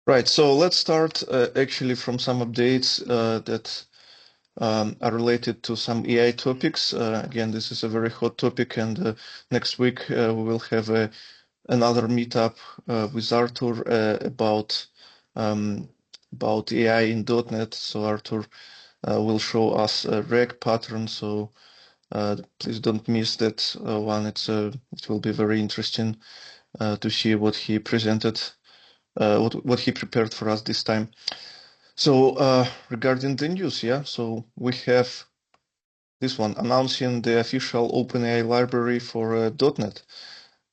Right, so let's start actually from some updates that are related to some AI topics. Again, this is a very hot topic, and next week we will have another meetup with Arthur um, about AI in .NET. So Arthur will show us a RAG pattern. So please don't miss that one. It will be very interesting to see what he presented, what he prepared for us this time. So regarding the news, yeah, so we have this one announcing the official OpenAI library for .NET.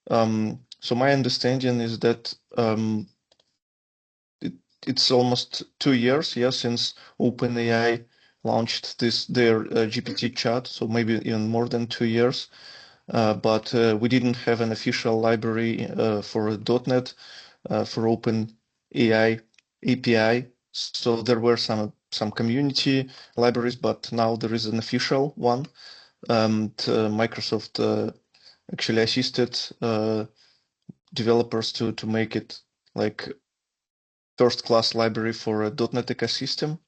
So my understanding is that it's almost 2 years, yeah, since OpenAI launched their GPT chat, so maybe even more than 2 years. But we didn't have an official library for .NET for OpenAI API. So there were some community libraries, but now there is an official one. And Microsoft actually assisted developers to make it like first-class library for a .NET ecosystem.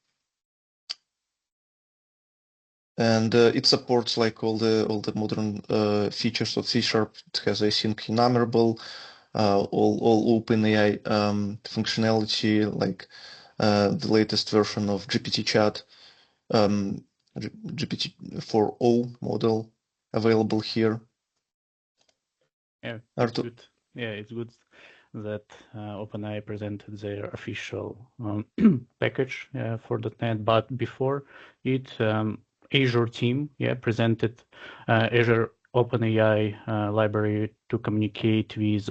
And it supports like all the modern features of C#. It has async enumerable, all OpenAI functionality, like the latest version of GPT chat, GPT-4o model available here. Yeah, it's Arthur? good. Yeah, it's good that OpenAI presented their official package for .NET. But before it, Azure team presented Azure OpenAI library to communicate with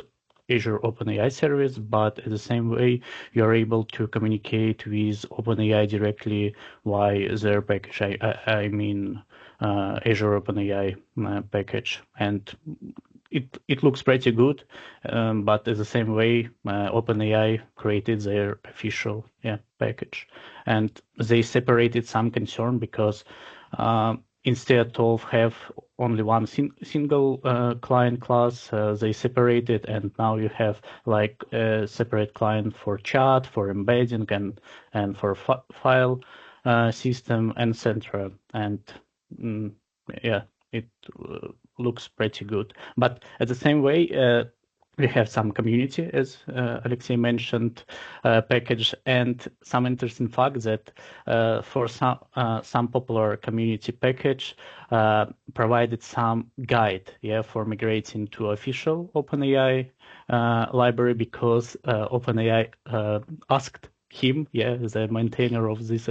Azure OpenAI service, but in the same way, you're able to communicate with OpenAI directly via their package. I mean Azure OpenAI package, and it looks pretty good, but in the same way, OpenAI created their official package, and they separated some concern because instead of have only one single client class, they separated, and now you have like a separate client for chat, for embedding, and for file system, etc. And yeah, it looks pretty good. But at the same way, we have some community, as Alexey mentioned, package, and some interesting fact that for some popular community package provided some guide, for migrating to official OpenAI library, because OpenAI asked him, the maintainer of this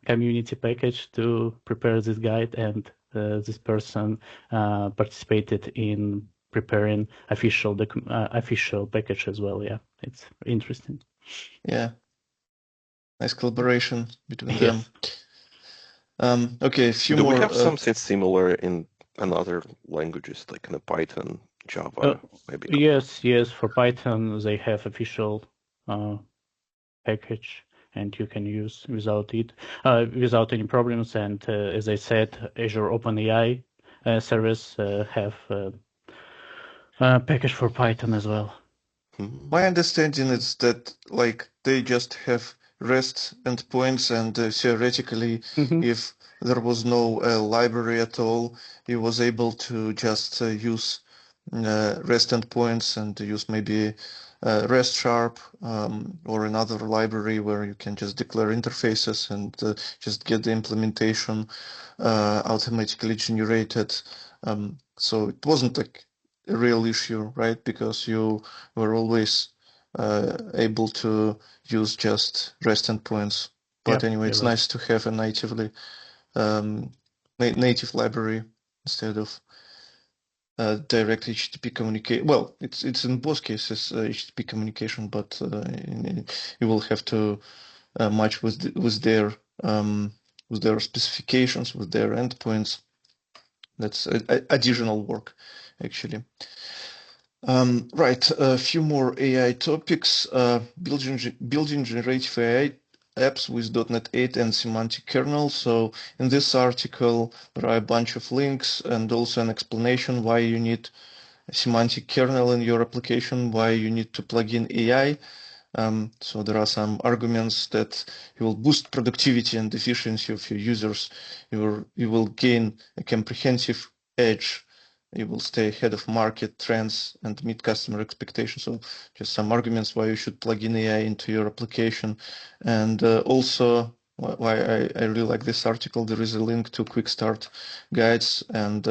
community package, to prepare this guide, and this person participated in preparing official package as well. Yeah, it's interesting. Yeah, nice collaboration between Yes. them. Okay, a few Do more. we have something similar in another languages, like in a Python, Java, maybe? Yes. For Python, they have official package, and you can use without any problems. And as I said, Azure OpenAI service have package for Python as well. My understanding is that like they just have REST endpoints, and theoretically, if there was no library at all, he was able to just use REST endpoints and use maybe REST Sharp or another library where you can just declare interfaces and just get the implementation automatically generated. So it wasn't like a real issue, right? Because you were always able to use just REST endpoints. But anyway, it's nice to have a native library instead of direct HTTP communication. Well, it's in both cases HTTP communication, but you will have to match with their specifications, with their endpoints. That's additional work, actually. Right, a few more AI topics. Building generative AI apps with .NET 8 and semantic kernel. So in this article, there are a bunch of links and also an explanation why you need a semantic kernel in your application, why you need to plug in AI. So there are some arguments that you will boost productivity and efficiency of your users. You will gain a comprehensive edge. You will stay ahead of market trends and meet customer expectations. So just some arguments why you should plug in AI into your application. And also why I really like this article, there is a link to quick start guides, and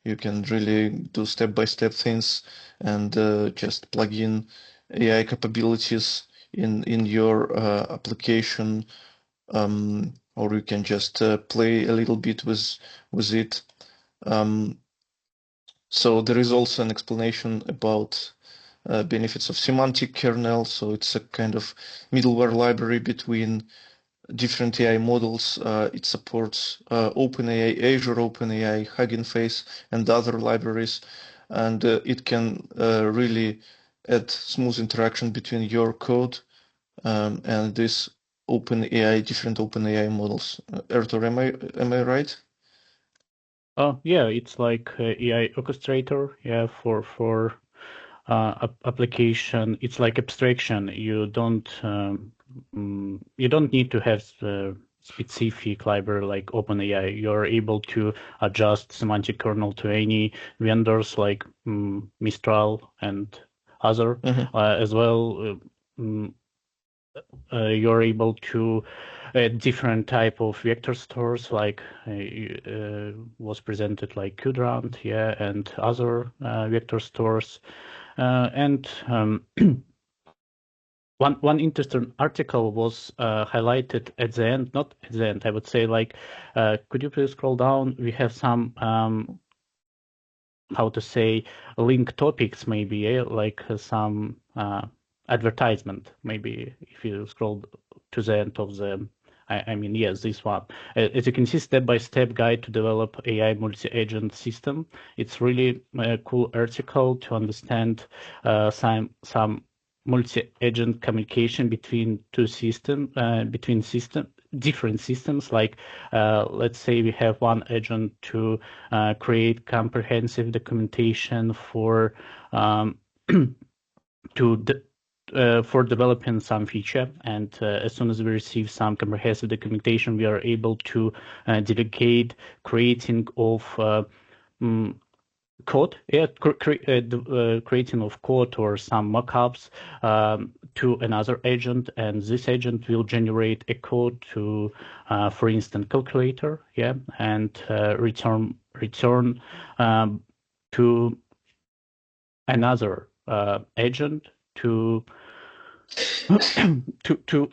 you can really do step-by-step things and just plug in AI capabilities in your application, or you can just play a little bit with it. So there is also an explanation about benefits of semantic kernel. So it's a kind of middleware library between different AI models. It supports OpenAI, Azure OpenAI, Hugging Face, and other libraries. And it can really add smooth interaction between your code and this OpenAI, different OpenAI models. Artur, am I right? Oh yeah, it's like AI orchestrator, yeah, for application. It's like abstraction. You don't need to have specific library like OpenAI. You're able to adjust semantic kernel to any vendors like Mistral and other as well. You're able to different type of vector stores like was presented like Qdrant, yeah, and other vector stores. And one interesting article was highlighted at the end, not at the end, I would say, like, could you please scroll down? We have some, how to say, link topics, maybe, like some advertisement, maybe if you scroll to the end of the, I mean, yes, this one. As you can see, step-by-step guide to develop AI multi-agent system. It's really a cool article to understand some multi-agent communication between different systems. Like, let's say we have one agent to create comprehensive documentation for for developing some feature, and as soon as we receive some comprehensive documentation, we are able to delegate creating of code, creating of code or some mockups to another agent, and this agent will generate a code to, for instance, calculator, yeah, and return to another agent to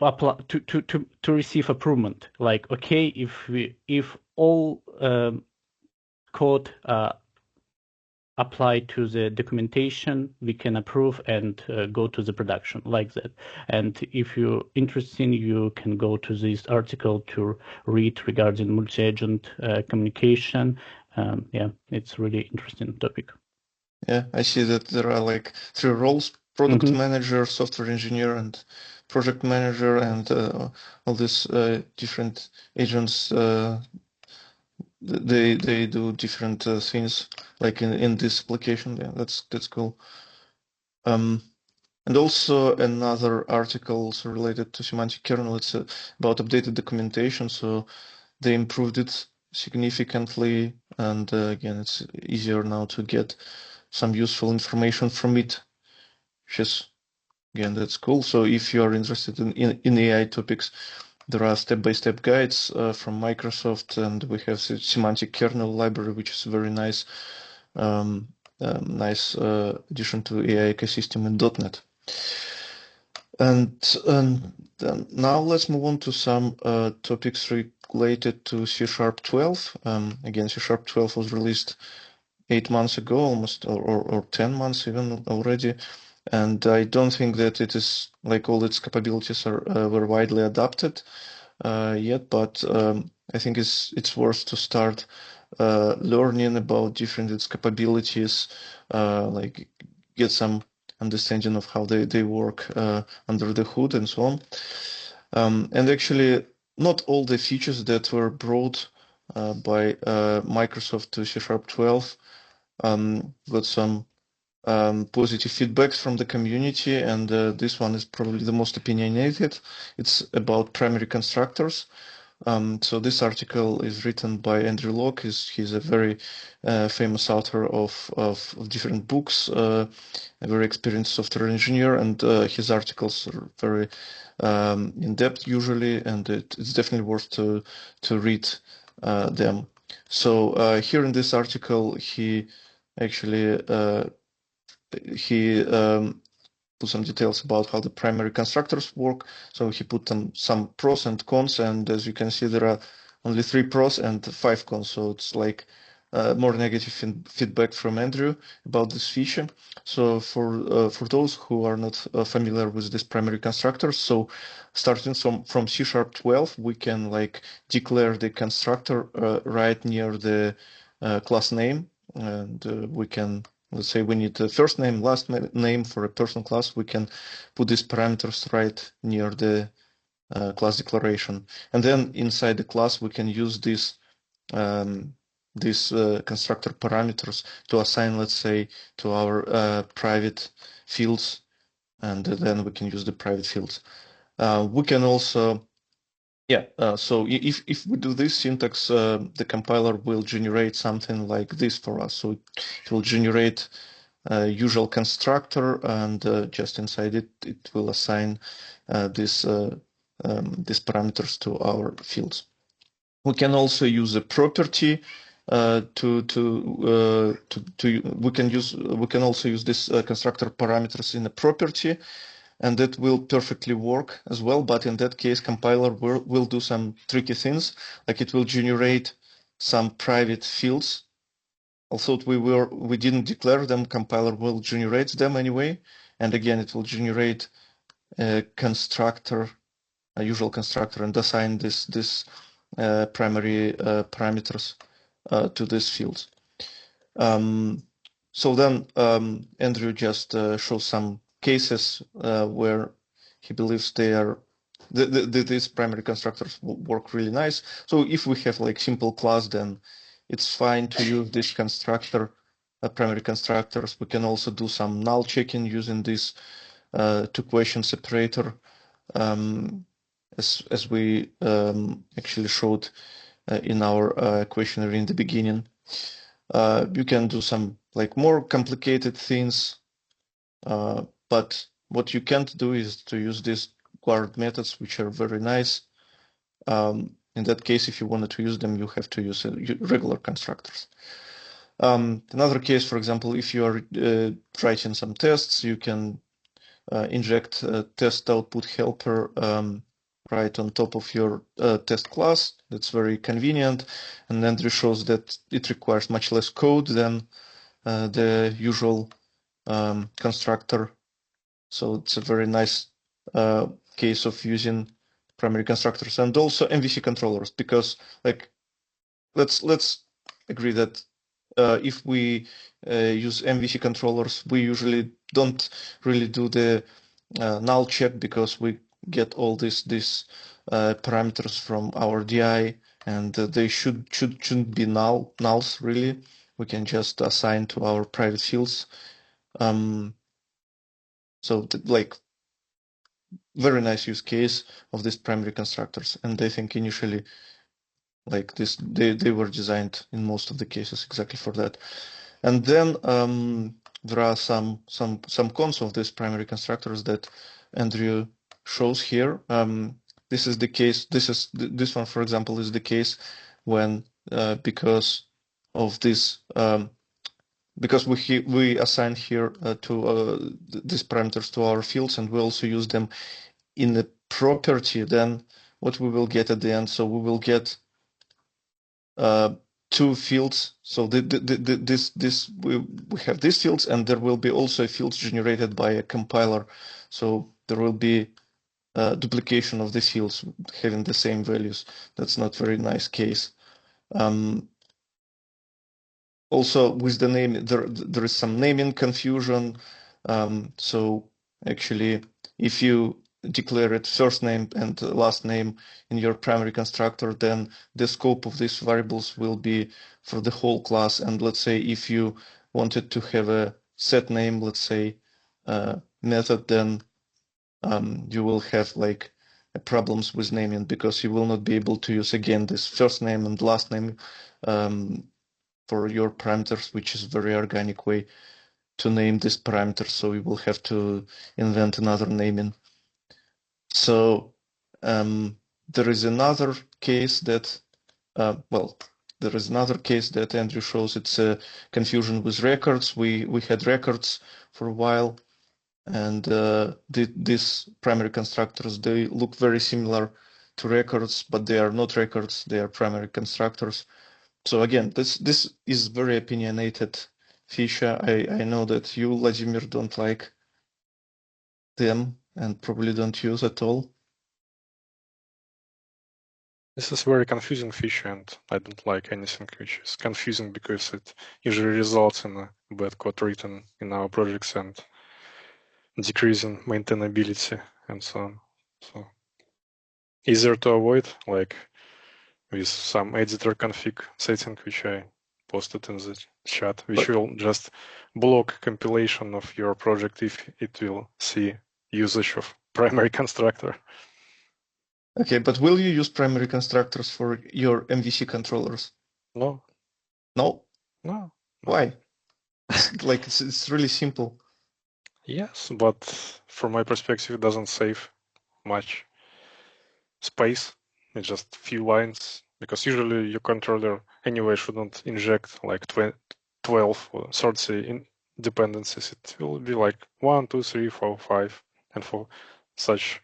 apply to receive approval. Like, okay, if all code apply to the documentation, we can approve and go to the production like that. And if you're interested, you can go to this article to read regarding multi-agent communication. Yeah, it's really interesting topic. Yeah, I see that there are like 3 roles: product manager, software engineer, and project manager, and all these different agents. They do different things like in this application. Yeah, that's cool. And also another article also related to semantic kernel. It's about updated documentation. So they improved it significantly, and again, it's easier now to get some useful information from it, which is, again, that's cool. So if you are interested in AI topics, there are step-by-step guides from Microsoft, and we have the semantic kernel library, which is a very nice nice addition to AI ecosystem in .NET. And now let's move on to some topics related to C# 12. Again, C# 12 was released 8 months ago, almost, or 10 months even already. And I don't think that it is like all its capabilities were widely adopted yet, but I think it's worth to start learning about different its capabilities, like get some understanding of how they work under the hood and so on. And actually, not all the features that were brought by Microsoft to C# 12 got some positive feedbacks from the community, and this one is probably the most opinionated. It's about primary constructors. So this article is written by Andrew Locke. He's a very famous author of different books, a very experienced software engineer, and his articles are very in depth usually, and it's definitely worth to read them. So here in this article, he actually put some details about how the primary constructors work. So he put some pros and cons, and as you can see, there are only 3 pros and 5 cons. So it's like more negative feedback from Andrew about this feature. So for those who are not familiar with this primary constructors, so starting from C#12, we can like declare the constructor right near the class name, and we can, let's say we need a first name, last name for a person class. We can put these parameters right near the class declaration. And then inside the class, we can use these constructor parameters to assign, let's say, to our private fields. And then we can use the private fields. We can also so if we do this syntax, the compiler will generate something like this for us. So it will generate a usual constructor, and just inside it, it will assign these parameters to our fields. We can also use a property we can also use this constructor parameters in a property, and that will perfectly work as well. But in that case, compiler will do some tricky things, like it will generate some private fields. Although we didn't declare them, compiler will generate them anyway. And again, it will generate a constructor, a usual constructor, and assign this primary parameters to these fields. So then Andrew just shows some cases where he believes these primary constructors work really nice. So if we have like simple class, then it's fine to use this constructor, primary constructors. We can also do some null checking using this two question separator, as we actually showed in our questionnaire in the beginning. You can do some like more complicated things, but what you can't do is to use these guard methods, which are very nice. In that case, if you wanted to use them, you have to use regular constructors. Another case, for example, if you are writing some tests, you can inject a test output helper right on top of your test class. That's very convenient, and Andrew shows that it requires much less code than the usual constructor. So it's a very nice case of using primary constructors, and also MVC controllers, because like let's agree that if we use MVC controllers, we usually don't really do the null check, because we get all these parameters from our DI, and they shouldn't be nulls really. We can just assign to our private fields. So like very nice use case of these primary constructors, and I think initially like this they were designed in most of the cases exactly for that. And then there are some cons of these primary constructors that Andrew shows here. This is the case. This one, for example, is the case when because of this because we assign here to these parameters to our fields, and we also use them in the property. Then what we will get at the end? So we will get two fields. So we have these fields, and there will be also fields generated by a compiler. So there will be duplication of these fields having the same values. That's not very nice case. Also, with the name, there is some naming confusion. So actually, if you declare it first name and last name in your primary constructor, then the scope of these variables will be for the whole class. And let's say if you wanted to have a set name, let's say, method, then you will have like problems with naming, because you will not be able to use again this first name and last name for your parameters, which is a very organic way to name this parameter. So you will have to invent another naming. So there is another case that, there is another case that Andrew shows. It's a confusion with records. We had records for a while, and these primary constructors, they look very similar to records, but they are not records. They are primary constructors. So again, this is very opinionated feature. I know that you, Vladimir, don't like them and probably don't use at all. This is a very confusing feature, and I don't like anything which is confusing, because it usually results in a bad code written in our projects and decreasing maintainability and so on. So easier to avoid, like with some editor config setting, which I posted in the chat, which will just block compilation of your project if it will see usage of primary constructor. Okay, but will you use primary constructors for your MVC controllers? No. No? No. Why? Like it's really simple. Yes, but from my perspective, it doesn't save much space. It's just few lines, because usually your controller anyway shouldn't inject like 12 or 30 dependencies. It will be like 1, 2, 3, 4, 5, and for such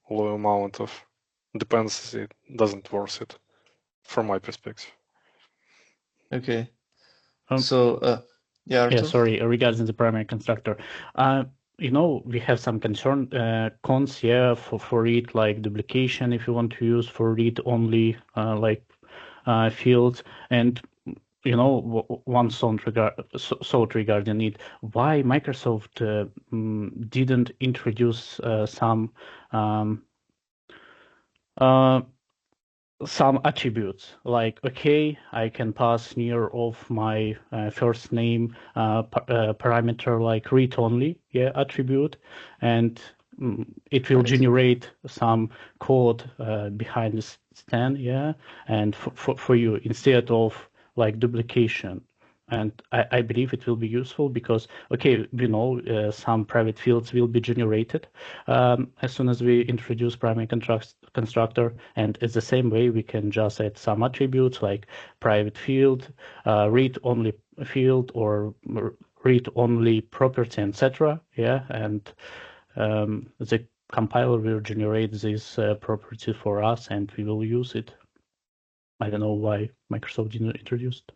low amount of dependencies, it doesn't worth it, from my perspective. Okay. So yeah, Artur? Yeah, sorry, regarding the primary constructor. You know, we have some cons, yeah, for it, like duplication, if you want to use for read only fields. And you know, one thought regarding it, why Microsoft didn't introduce some attributes, like, okay, I can pass near of my first name parameter like read only, yeah, attribute, and it will generate some code behind the stand, yeah, and for you, instead of like duplication. And I believe it will be useful because, okay, we know some private fields will be generated as soon as we introduce primary constructor, and it's the same way we can just add some attributes like private field, read-only field, or read-only property, etc. Yeah, and the compiler will generate this property for us, and we will use it. I don't know why Microsoft didn't introduce it.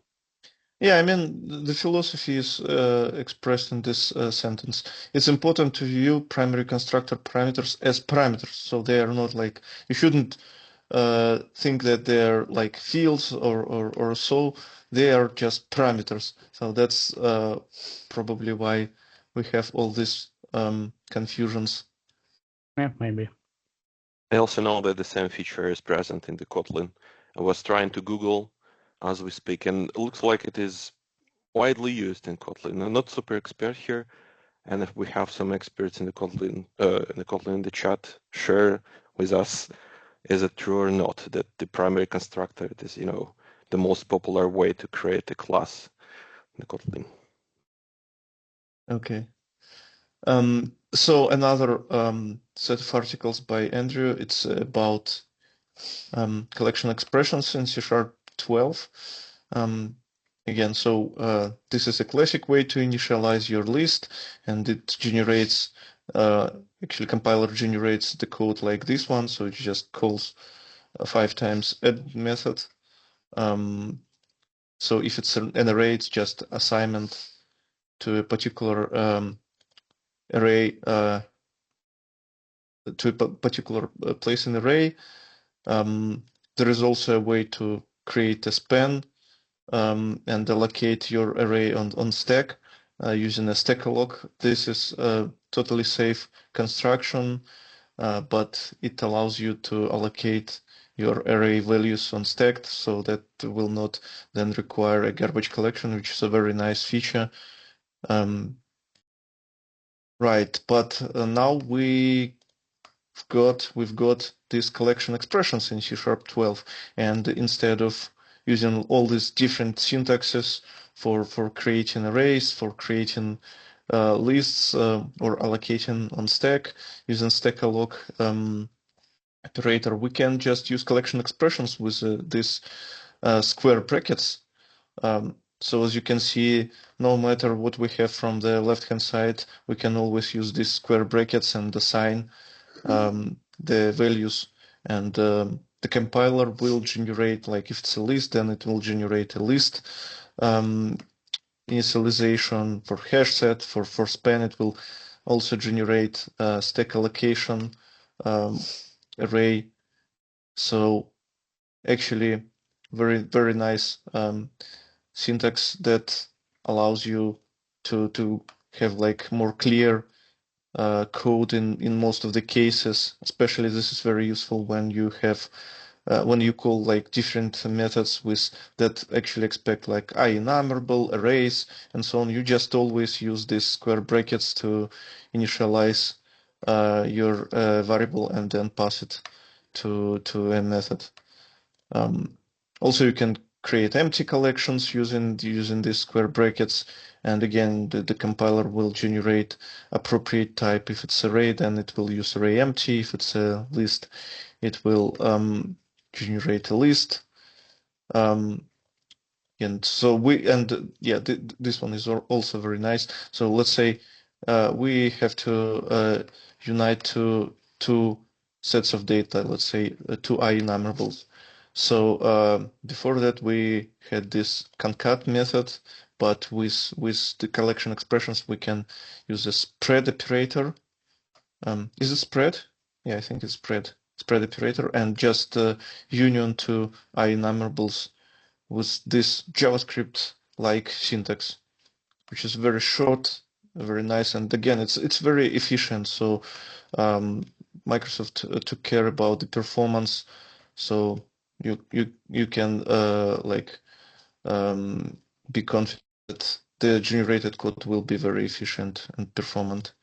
Yeah, I mean, the philosophy is expressed in this sentence. It's important to view primary constructor parameters as parameters, so they are not like, you shouldn't think that they're like fields or so. They are just parameters. So that's probably why we have all these confusions. Yeah, maybe. I also know that the same feature is present in the Kotlin. I was trying to Google as we speak, and it looks like it is widely used in Kotlin. I'm not super expert here, and if we have some experts in the Kotlin in the chat, share with us, is it true or not that the primary constructor is, you know, the most popular way to create a class in the Kotlin? Okay. So another set of articles by Andrew, it's about collection expressions in C# 12. Again, so this is a classic way to initialize your list, and it generates, actually compiler generates the code like this one, so it just calls 5 times add method. So if it's an array, it's just assignment to a particular array, to a particular place in the array. There is also a way to create a span and allocate your array on stack using a stackalog. This is a totally safe construction, but it allows you to allocate your array values on stacked, so that will not then require a garbage collection, which is a very nice feature. Right, but now we've got these collection expressions in C#12, and instead of using all these different syntaxes for creating arrays, for creating lists or allocating on stack using stack-alloc operator, we can just use collection expressions with these square brackets. So as you can see, no matter what we have from the left-hand side, we can always use these square brackets and assign the values, and the compiler will generate, like if it's a list, then it will generate a list initialization. For hash set, for span, it will also generate stack allocation array. So actually very nice syntax that allows you to have like more clear code in most of the cases. Especially this is very useful when you have when you call like different methods with that actually expect like IEnumerable, arrays, and so on. You just always use these square brackets to initialize your variable and then pass it to a method. Also, you can create empty collections using these square brackets, and again the compiler will generate appropriate type. If it's array, then it will use array empty. If it's a list, it will generate a list. And so this one is also very nice. So let's say we have to unite two sets of data, let's say two IEnumerables. So before that we had this concat method, but with the collection expressions we can use a spread operator. Is it spread? Yeah, I think it's spread operator, and just union to IEnumerables with this JavaScript-like syntax, which is very short, very nice, and again, it's very efficient. So Microsoft took care about the performance, so you can be confident that the generated code will be very efficient and performant.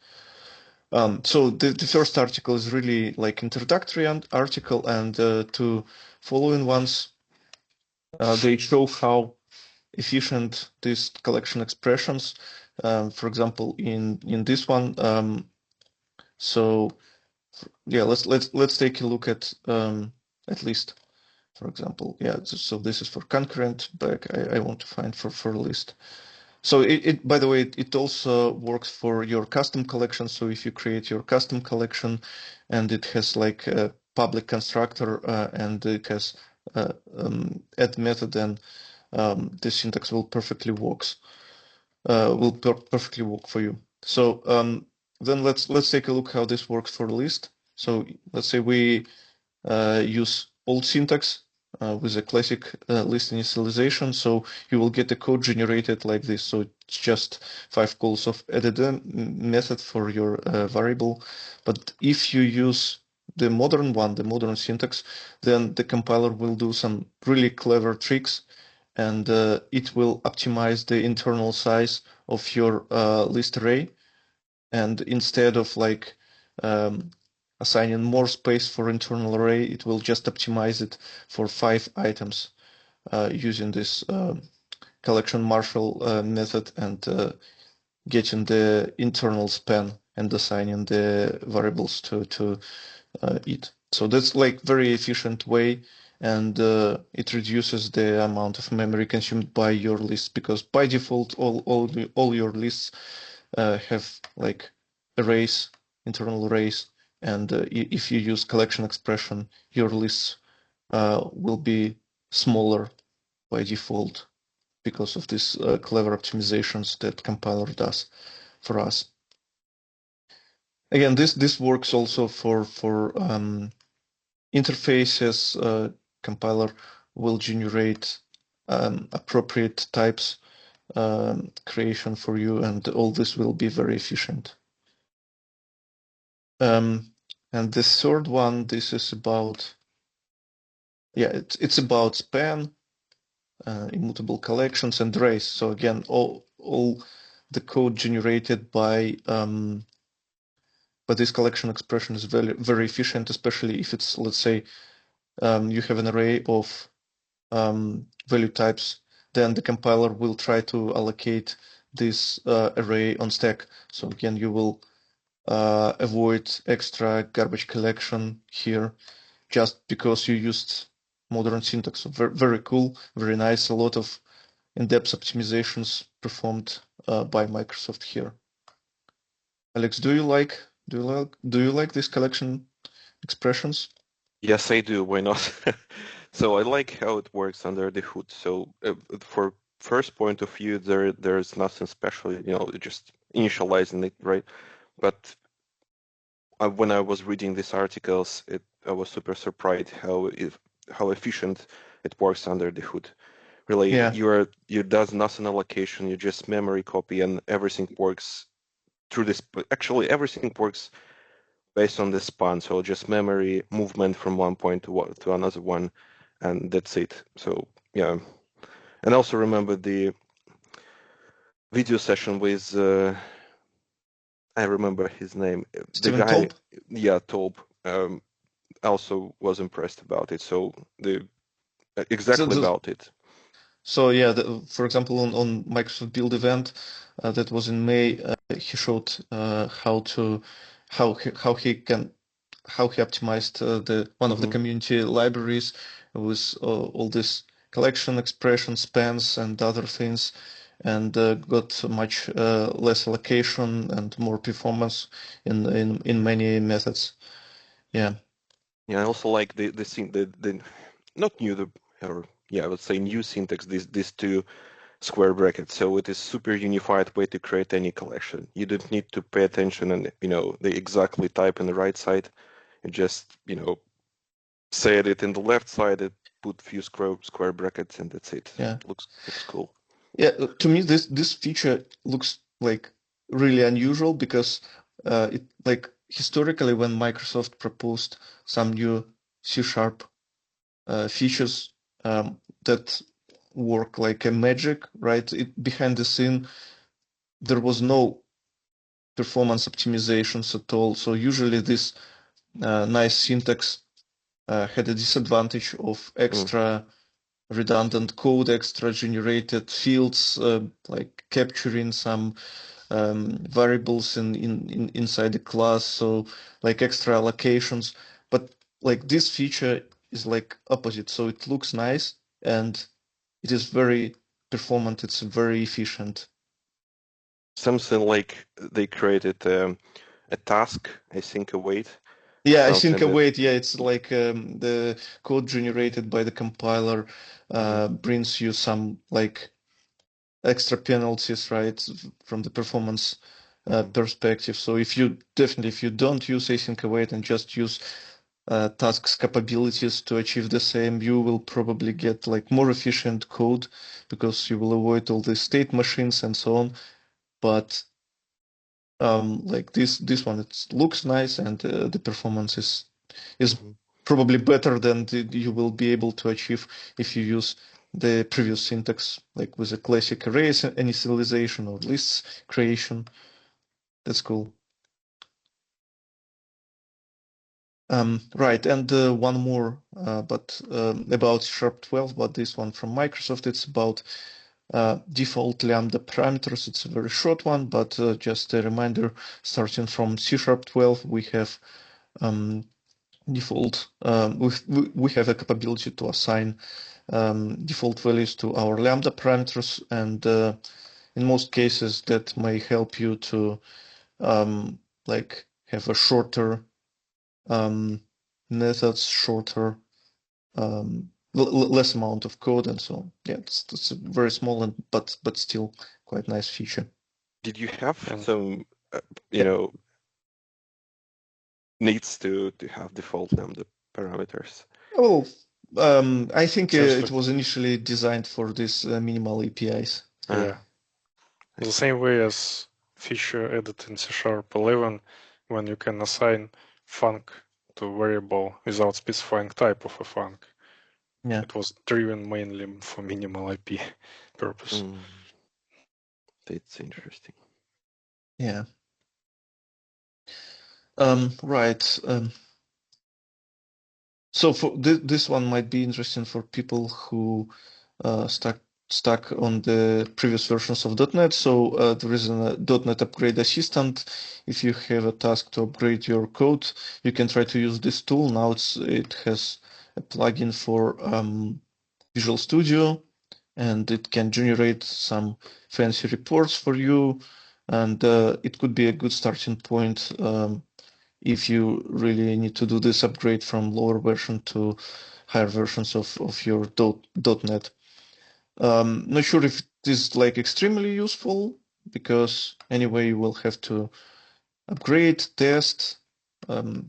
So the first article is really like introductory article, and two following ones they show how efficient these collection expressions. For example, in this one, so yeah, let's take a look at list, for example. Yeah, so this is for concurrent, but I want to find for list. So it by the way, it also works for your custom collection. So if you create your custom collection and it has like a public constructor and it has add method, then the syntax will perfectly work for you. So then let's take a look how this works for list. So let's say we use old syntax with a classic list initialization. So you will get the code generated like this. So it's just 5 calls of added method for your variable. But if you use the modern one, the modern syntax, then the compiler will do some really clever tricks, and it will optimize the internal size of your list array. And instead of like assigning more space for internal array, it will just optimize it for 5 items using this collection Marshall method and getting the internal span and assigning the variables to it. So that's like very efficient way, and it reduces the amount of memory consumed by your list, because by default all your lists have like arrays, internal arrays, and if you use collection expression, your lists will be smaller by default because of these clever optimizations that compiler does for us. Again, this works also for interfaces. Compiler will generate appropriate types creation for you, and all this will be very efficient. And the third one, this is about, yeah, it's about span, immutable collections, and arrays. So again, all the code generated by but this collection expression is very, very efficient, especially if it's, let's say, you have an array of value types, then the compiler will try to allocate this array on stack. So again, you will avoid extra garbage collection here just because you used modern syntax. So very, very cool, very nice. A lot of in-depth optimizations performed by Microsoft here. Alex, do you like this collection expressions? Yes, I do. Why not? So I like how it works under the hood. So for first point of view, there's nothing special, just initializing it, right? But when I was reading these articles, I was super surprised how efficient it works under the hood. Really, Yeah. you does nothing allocation, you just memory copy, and everything works through this. Actually, everything works based on the span. So just memory movement from one point to another one, and that's it. So yeah, and also remember the video session with I remember his name. Steven the guy, Tolp? Yeah, Tolp. Also was impressed about it. So exactly about it. So yeah, for example, on Microsoft Build event that was in May, he showed how he optimized one of the community libraries with all this collection, expression, spans, and other things, and got much less allocation and more performance in many methods. Yeah. Yeah, I also like the not new I would say new syntax. These two square brackets. So it is super unified way to create any collection. You don't need to pay attention and they exactly type in the right side. You just say it in the left side. It put few square brackets and that's it. Yeah, looks cool. Yeah, to me this feature looks like really unusual because it like historically when Microsoft proposed some new C# features that work like a magic, right? Behind the scene there was no performance optimizations at all. So usually this nice syntax had a disadvantage of extra redundant code, extra generated fields, like capturing some variables inside the class, so like extra allocations. But like this feature is like opposite, so it looks nice and it is very performant. It's very efficient. Something like they created a task, async await. Yeah, async await. Yeah, it's like the code generated by the compiler brings you some like extra penalties, right, from the performance perspective. So if you don't use async await and just use tasks capabilities to achieve the same, you will probably get like more efficient code because you will avoid all the state machines and so on. But like this one, it looks nice and the performance is probably better than you will be able to achieve if you use the previous syntax, like with a classic array initialization or lists creation. That's cool. Right, and one more, but about #12, but this one from Microsoft. It's about default Lambda parameters. It's a very short one, but just a reminder, starting from C#12, we have default, we have a capability to assign default values to our Lambda parameters, and in most cases that may help you to like have a shorter methods, shorter less amount of code and so on. Yeah, it's a very small and but still quite nice feature. Did you have some needs to have default Lambda parameters? Oh, I think it was initially designed for this minimal APIs. Yeah. The same way as feature added in C#11, when you can assign func to variable without specifying type of a func. Yeah. It was driven mainly for minimal IP purpose. That's interesting. Yeah. Right. So for this one might be interesting for people who stuck on the previous versions of .NET. So there is a .NET Upgrade Assistant. If you have a task to upgrade your code, you can try to use this tool. Now it has a plugin for Visual Studio, and it can generate some fancy reports for you. And it could be a good starting point if you really need to do this upgrade from lower version to higher versions of your .NET. Not sure if it is like extremely useful, because anyway you will have to upgrade, test,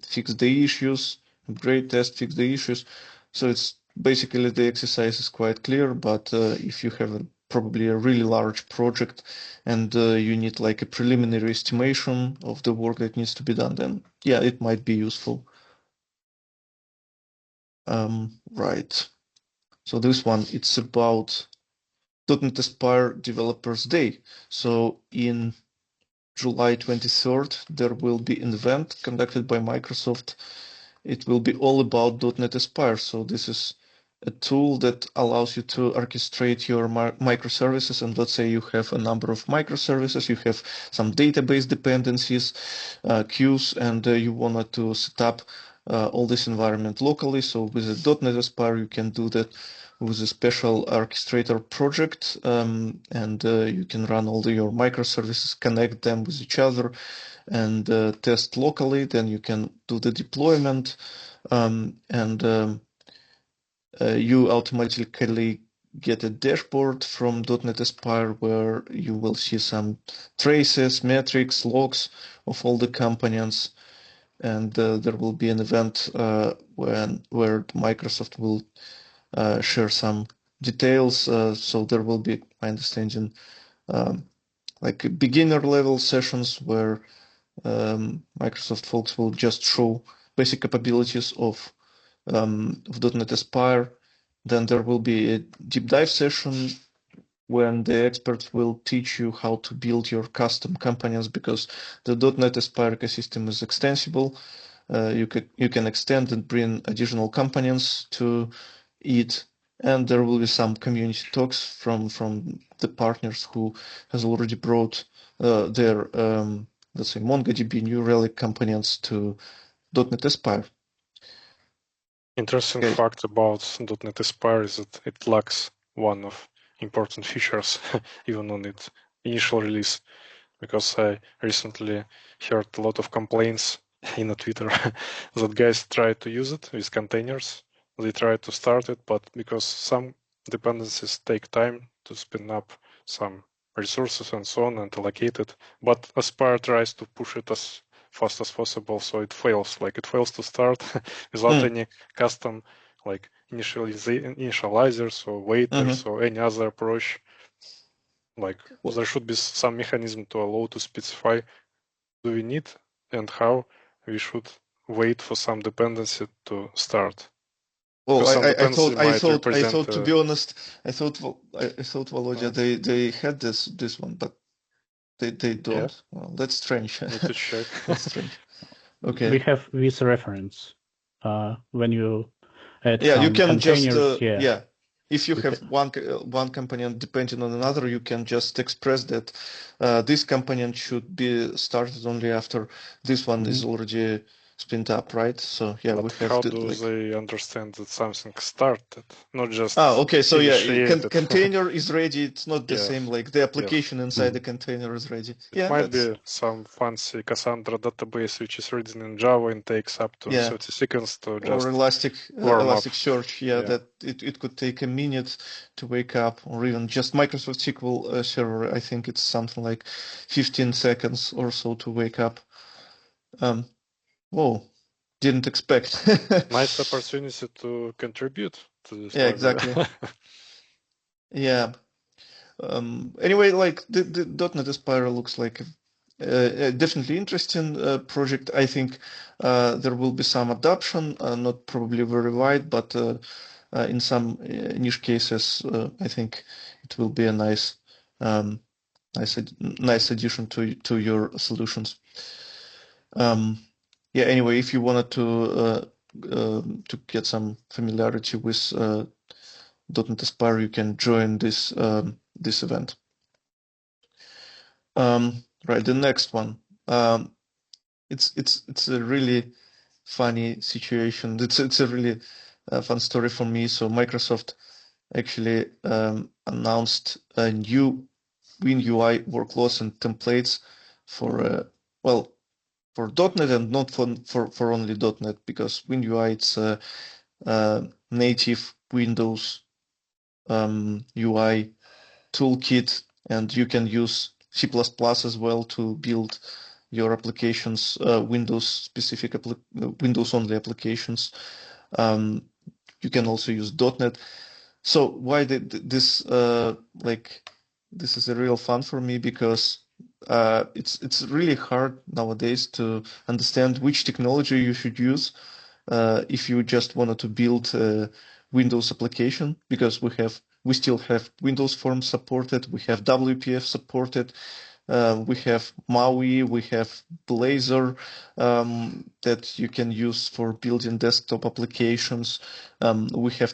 fix the issues, upgrade, test, fix the issues. So it's basically the exercise is quite clear, but if you have probably a really large project and you need like a preliminary estimation of the work that needs to be done, then yeah, it might be useful. Right. So this one, it's about .NET Aspire Developers Day. So in July 23rd, there will be an event conducted by Microsoft. It will be all about .NET Aspire. So this is a tool that allows you to orchestrate your microservices. And let's say you have a number of microservices, you have some database dependencies, queues, and you wanted to set up all this environment locally. So with a .NET Aspire, you can do that with a special orchestrator project, and you can run all your microservices, connect them with each other, and test locally. Then you can do the deployment, and you automatically get a dashboard from .NET Aspire where you will see some traces, metrics, logs of all the components, and there will be an event where Microsoft will share some details. So there will be, my understanding, like beginner level sessions where Microsoft folks will just show basic capabilities of .NET Aspire. Then there will be a deep dive session when the experts will teach you how to build your custom components, because the .NET Aspire ecosystem is extensible. You can extend and bring additional components to it, and there will be some community talks from the partners who has already brought their let's say MongoDB New Relic components to .NET Aspire. Interesting fact about .NET Aspire is that it lacks one of important features even on its initial release, because I recently heard a lot of complaints in Twitter that guys try to use it with containers. They try to start it, but because some dependencies take time to spin up some resources and so on and allocate it, but Aspire tries to push it as fast as possible, so it fails. Like it fails to start without any custom like initializers or waiters or any other approach. Like there should be some mechanism to allow to specify do we need and how we should wait for some dependency to start. Well, I thought to be honest, I thought Volodya, they had this one, but they don't. Yeah. Well, that's strange. Need to check. That's strange. Okay. We have this reference when you add you can just yeah. If you have one component depending on another, you can just express that this component should be started only after this one is already spinned up, right? So yeah, but we have how do they understand that something started, not just okay, so yeah, container is ready. It's not the same, like the application inside the container is ready. It might be some fancy Cassandra database which is written in Java and takes up to 30 seconds to just or Elasticsearch, that it could take a minute to wake up, or even just Microsoft SQL Server. I think it's something like 15 seconds or so to wake up. Whoa, didn't expect. Nice opportunity to contribute to this. Yeah, exactly. Yeah. Anyway, like the .NET Aspire looks like a definitely interesting project. I think there will be some adoption, not probably very wide, but in some niche cases, I think it will be a nice addition to your solutions. yeah, anyway, if you wanted to get some familiarity with .NET Aspire, you can join this this event. Right, the next one. It's a really funny situation. It's a really fun story for me. So Microsoft actually announced a new WinUI workloads and templates for well, for .NET and not for only .NET, because WinUI it's a native Windows UI toolkit, and you can use C++ as well to build your applications, Windows specific Windows only applications. You can also use .NET. So why this like this is a real fun for me, because it's really hard nowadays to understand which technology you should use if you just wanted to build a Windows application, because we still have Windows Forms supported, we have WPF supported, we have MAUI, we have Blazor that you can use for building desktop applications. We have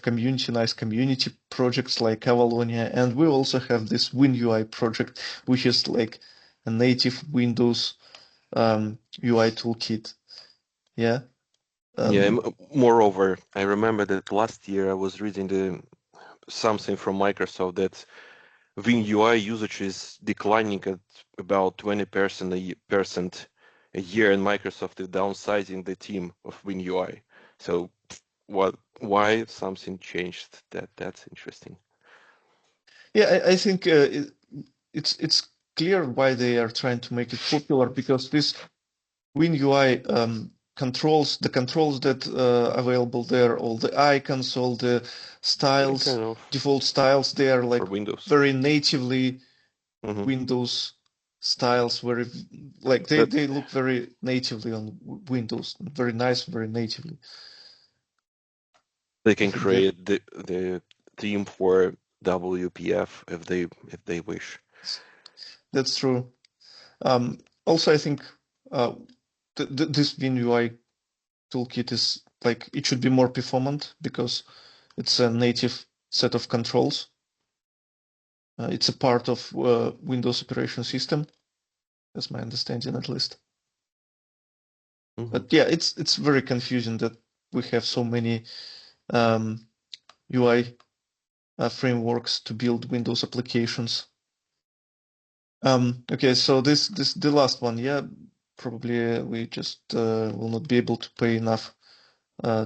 nice community projects like Avalonia, and we also have this WinUI project, which is like a native Windows UI toolkit. Yeah. Moreover, I remember that last year I was reading something from Microsoft that WinUI usage is declining at about 20% a year, and Microsoft is downsizing the team of WinUI. So why something changed? That's interesting. Yeah, I think it's clear why they are trying to make it popular, because this WinUI controls that available there, all the icons, all the styles, Kind of default styles, they are like Windows. very natively Windows styles, very like they look very natively on Windows, very nice, very natively. They can create the theme for WPF if they wish. That's true. Also, I think this WinUI toolkit is like, it should be more performant because it's a native set of controls. It's a part of Windows operation system. That's my understanding, at least. But yeah, it's very confusing that we have so many UI frameworks to build Windows applications. Okay, so this the last one. Yeah, probably we just will not be able to pay enough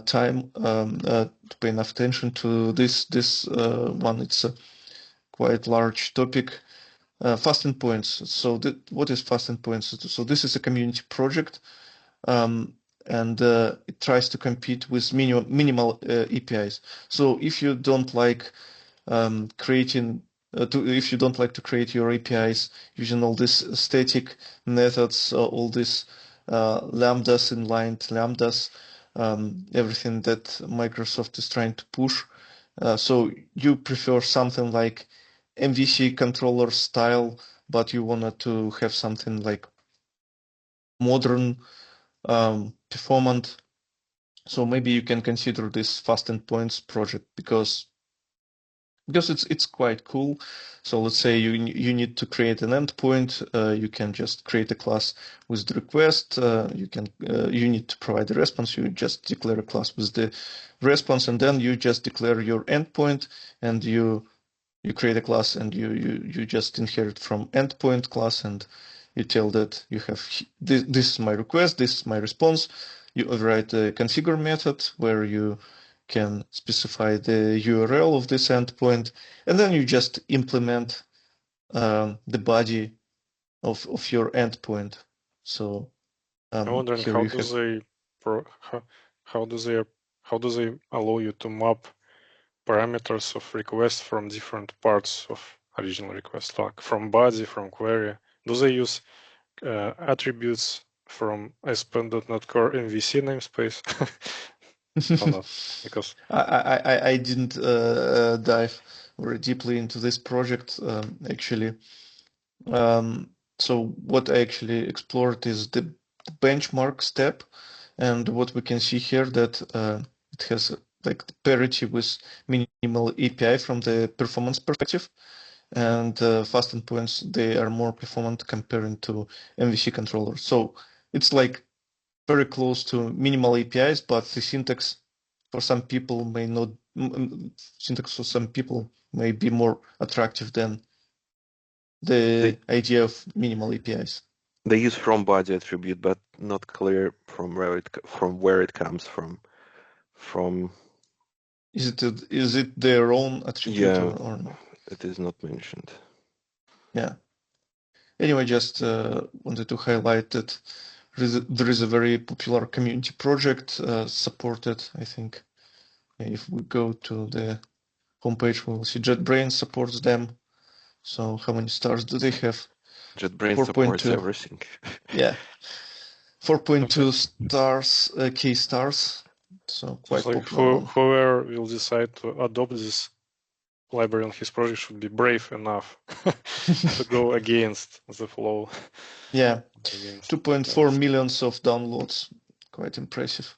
time to pay enough attention to this one. It's a quite large topic. Fast endpoints. So what is fast endpoints? So this is a community project, and it tries to compete with minimal APIs. So if you don't like if you don't like to create your APIs using all these static methods, all these lambdas, inline lambdas, everything that Microsoft is trying to push. So you prefer something like MVC controller style, but you wanted to have something like modern, performant. So maybe you can consider this fast endpoints project, because it's quite cool. So let's say you need to create an endpoint. You can just create a class with the request. You need to provide the response. You just declare a class with the response, and then you just declare your endpoint, and you create a class, and you just inherit from endpoint class, and you tell that you have this is my request, this is my response. You override the configure method where you can specify the URL of this endpoint, and then you just implement the body of your endpoint. So I'm wondering how do they allow you to map parameters of requests from different parts of original request, like from body, from query? Do they use attributes from ASP.NET Core MVC namespace? Or not? Because I didn't dive very deeply into this project actually. So what I actually explored is the benchmark step, And what we can see here that it has like parity with minimal API from the performance perspective, and fast endpoints, they are more performant comparing to MVC controllers. So it's like very close to minimal APIs, but the syntax for some people may not, syntax for some people may be more attractive than the idea of minimal APIs. They use from body attribute, but not clear from where it comes from. Is it their own attribute, Yeah, or not? it is not mentioned. Yeah. Anyway, just wanted to highlight that there is a very popular community project supported, I think. If we go to the homepage, we'll see JetBrains supports them. So how many stars do they have? JetBrains supports everything. Yeah. 4.2 stars, K stars. So quite like popular. Whoever will decide to adopt this library on his project should be brave enough to go against the flow. Yeah, 2.4 millions of downloads. Quite impressive.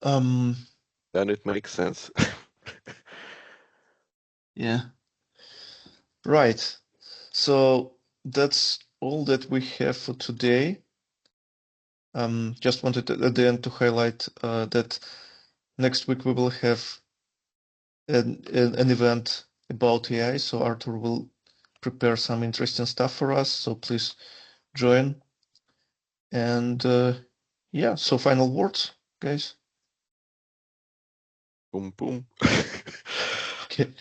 Then it makes sense. Yeah. Right. So that's all that we have for today. Just wanted at the end to highlight that next week we will have an event about AI. So Arthur will prepare some interesting stuff for us. So please join. And yeah, so final words, guys. Boom, boom. Okay.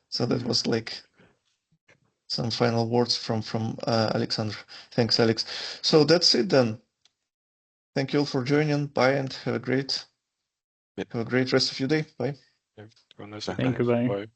So that was like some final words from Alexander. Thanks, Alex. So that's it then. Thank you all for joining. Bye, and have a great rest of your day. Bye. Yeah, Thank you. Bye. Bye.